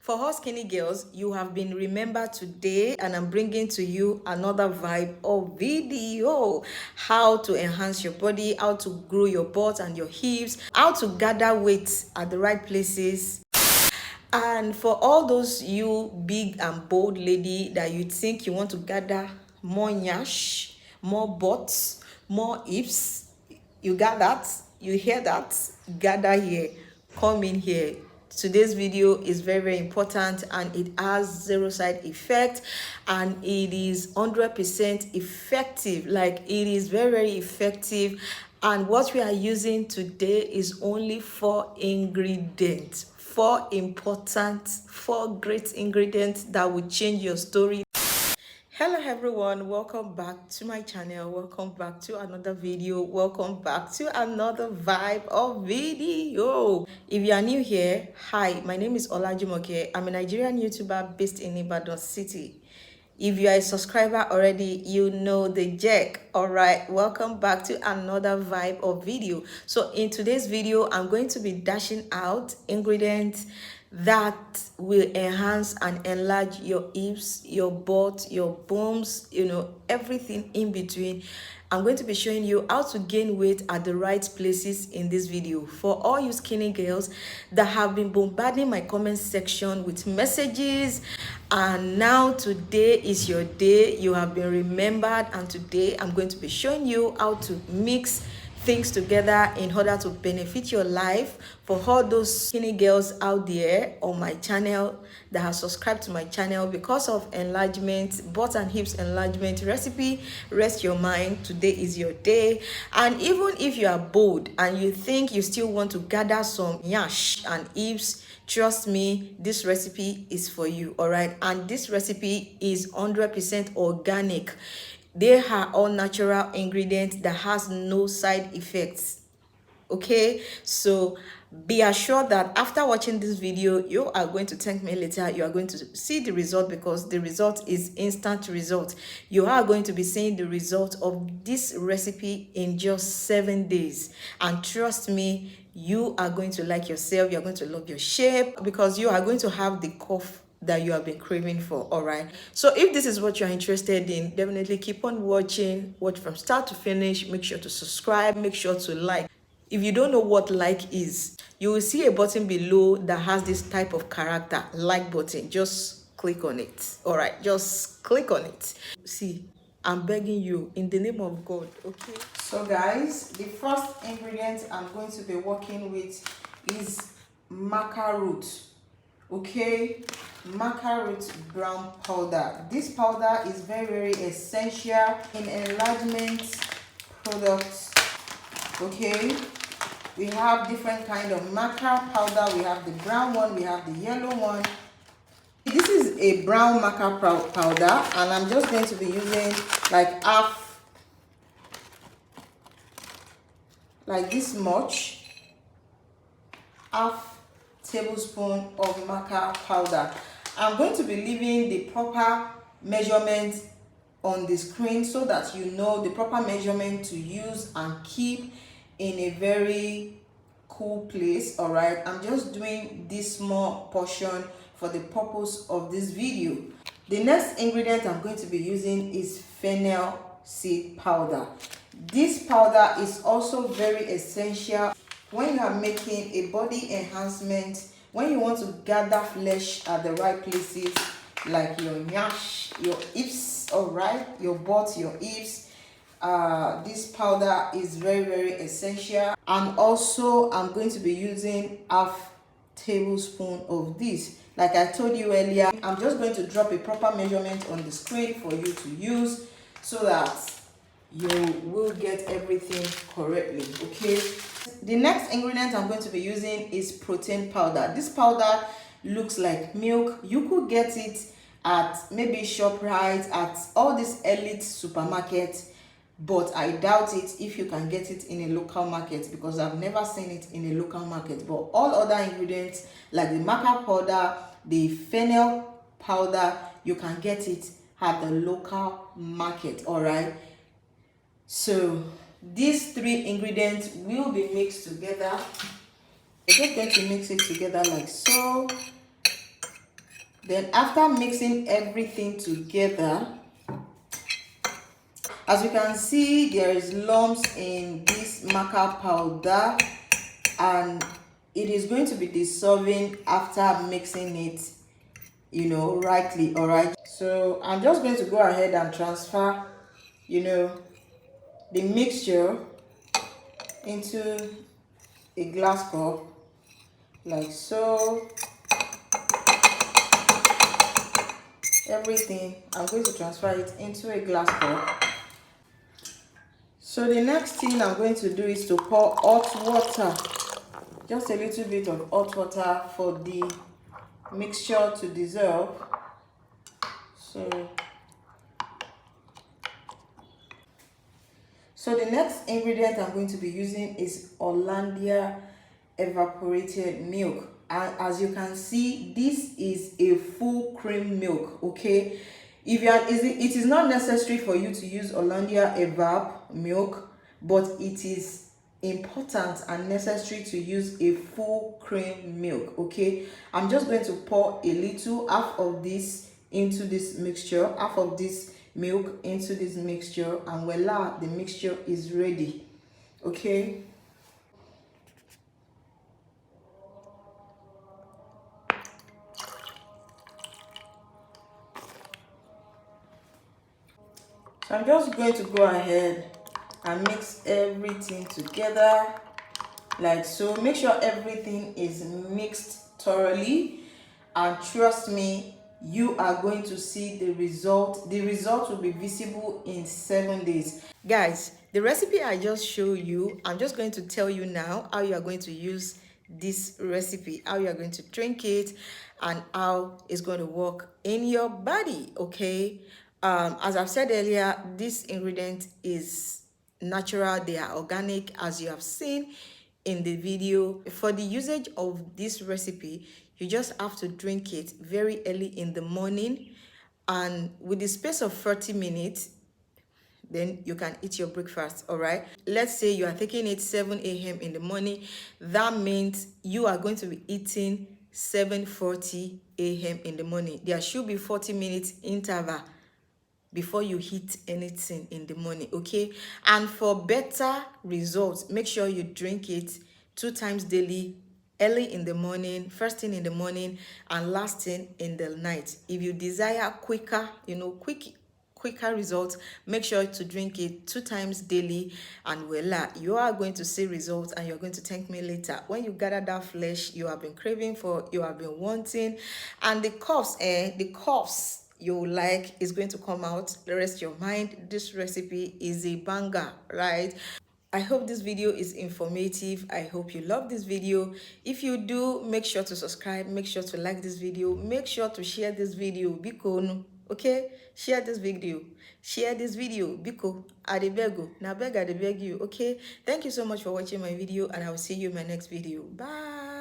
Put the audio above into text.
For us skinny girls, you have been remembered today, and I'm bringing to you another vibe of video. How to enhance your body, how to grow your butt and your hips, how to gather weight at the right places. And for all those you big and bold lady that you think you want to gather more nyash, more butts, more hips, you got that? You hear that? Gather here, come in here. Today's video is very, very important, and it has zero side effect, and it is 100% effective. Like, it is very, very effective. And what we are using today is only 4 ingredients, four great ingredients that will change your story. Hello everyone, welcome back to my channel, welcome back to another video, welcome back to another vibe of video. If you are new here, hi, my name is Olajumoke. I'm a Nigerian YouTuber based in Ibadan City. If you are a subscriber already, you know the jack. All right, welcome back to another vibe of video. So in today's video, I'm going to be dashing out ingredients that will enhance and enlarge your hips, your butt, your bums, everything in between. I'm going to be showing you how to gain weight at the right places in this video. For all you skinny girls that have been bombarding my comment section with messages, and now today is your day, you have been remembered, and today I'm going to be showing you how to mix things together in order to benefit your life. For all those skinny girls out there on my channel that have subscribed to my channel because of enlargement, butt and hips enlargement recipe, rest your mind, today is your day. And even if you are bold and you think you still want to gather some yash and hips, trust me, this recipe is for you. All right, and this recipe is 100% organic. They are all natural ingredients that has no side effects. Okay, so be assured that after watching this video, you are going to thank me later. You are going to see the result, because the result is instant result. You are going to be seeing the result of this recipe in just 7 days, and trust me, you are going to like yourself. You're going to love your shape, because you are going to have the curve that you have been craving for. All right, so if this is what you're interested in, definitely keep on watching, watch from start to finish. Make sure to subscribe, make sure to like. If you don't know what like is, you will see a button below that has this type of character, like button. Just click on it. All right, just click on it. See, I'm begging you in the name of God. Okay, so guys, the first ingredient I'm going to be working with is maca root. Okay, maca root brown powder. This powder is very, very essential in enlargement products. Okay, we have different kind of maca powder. We have the brown one, we have the yellow one. This is a brown maca powder, and I'm just going to be using like half, like this much, half tablespoon of maca powder. I'm going to be leaving the proper measurement on the screen so that you know the proper measurement to use and keep in a very cool place. All right, I'm just doing this small portion for the purpose of this video. The next ingredient I'm going to be using is fennel seed powder. This powder is also very essential when you are making a body enhancement, when you want to gather flesh at the right places, like your nyash, your hips, all right, your butt, your hips. This powder is very, very essential. And also I'm going to be using half tablespoon of this. Like I told you earlier, I'm just going to drop a proper measurement on the screen for you to use so that you will get everything correctly. Okay, the next ingredient I'm going to be using is protein powder. This powder looks like milk. You could get it at maybe ShopRite, at all these elite supermarkets, but I doubt it if you can get it in a local market, because I've never seen it in a local market. But all other ingredients like the maca powder, the fennel powder, you can get it at the local market. All right, so these 3 ingredients will be mixed together. I'm just going to mix it together like so. Then after mixing everything together, as you can see, there is lumps in this maca powder, and it is going to be dissolving after mixing it, you know, rightly. All right, so I'm just going to go ahead and transfer, you know, the mixture into a glass cup, like so. Everything, I'm going to transfer it into a glass cup. So the next thing I'm going to do is to pour hot water, just a little bit of hot water for the mixture to dissolve. So the next ingredient I'm going to be using is Hollandia evaporated milk, and as you can see, this is a full cream milk. Okay, if you are, it is not necessary for you to use Hollandia evap milk, but it is important and necessary to use a full cream milk. Okay, I'm just going to pour a little, half of this into this mixture, half of this milk into this mixture, and voila, the mixture is ready. Okay, so I'm just going to go ahead and mix everything together, like so. Make sure everything is mixed thoroughly, and trust me, you are going to see the result. The result will be visible in 7 days. Guys, the recipe I just showed you, I'm just going to tell you now how you are going to use this recipe, how you are going to drink it, and how it's going to work in your body. Okay, as I've said earlier, this ingredient is natural, they are organic, as you have seen in the video. For the usage of this recipe, you just have to drink it very early in the morning, and with the space of 30 minutes, then you can eat your breakfast. All right, let's say you are taking it 7 a.m in the morning. That means you are going to be eating 7:40 a.m in the morning. There should be 40 minutes interval before you eat anything in the morning. Okay, and for better results, make sure you drink it 2 times daily, early in the morning, first thing in the morning, and last thing in the night. If you desire quicker, quicker results, make sure to drink it 2 times daily, and voila, you are going to see results, and you're going to thank me later when you gather that flesh you have been craving for, you have been wanting, and the coughs you like is going to come out. Rest your mind, this recipe is a banger, right? I hope this video is informative. I hope you love this video. If you do, make sure to subscribe, make sure to like this video, make sure to share this video biko. Okay, share this video biko. Adebego na beg, I beg you. Okay, thank you so much for watching my video, and I will see you in my next video. Bye.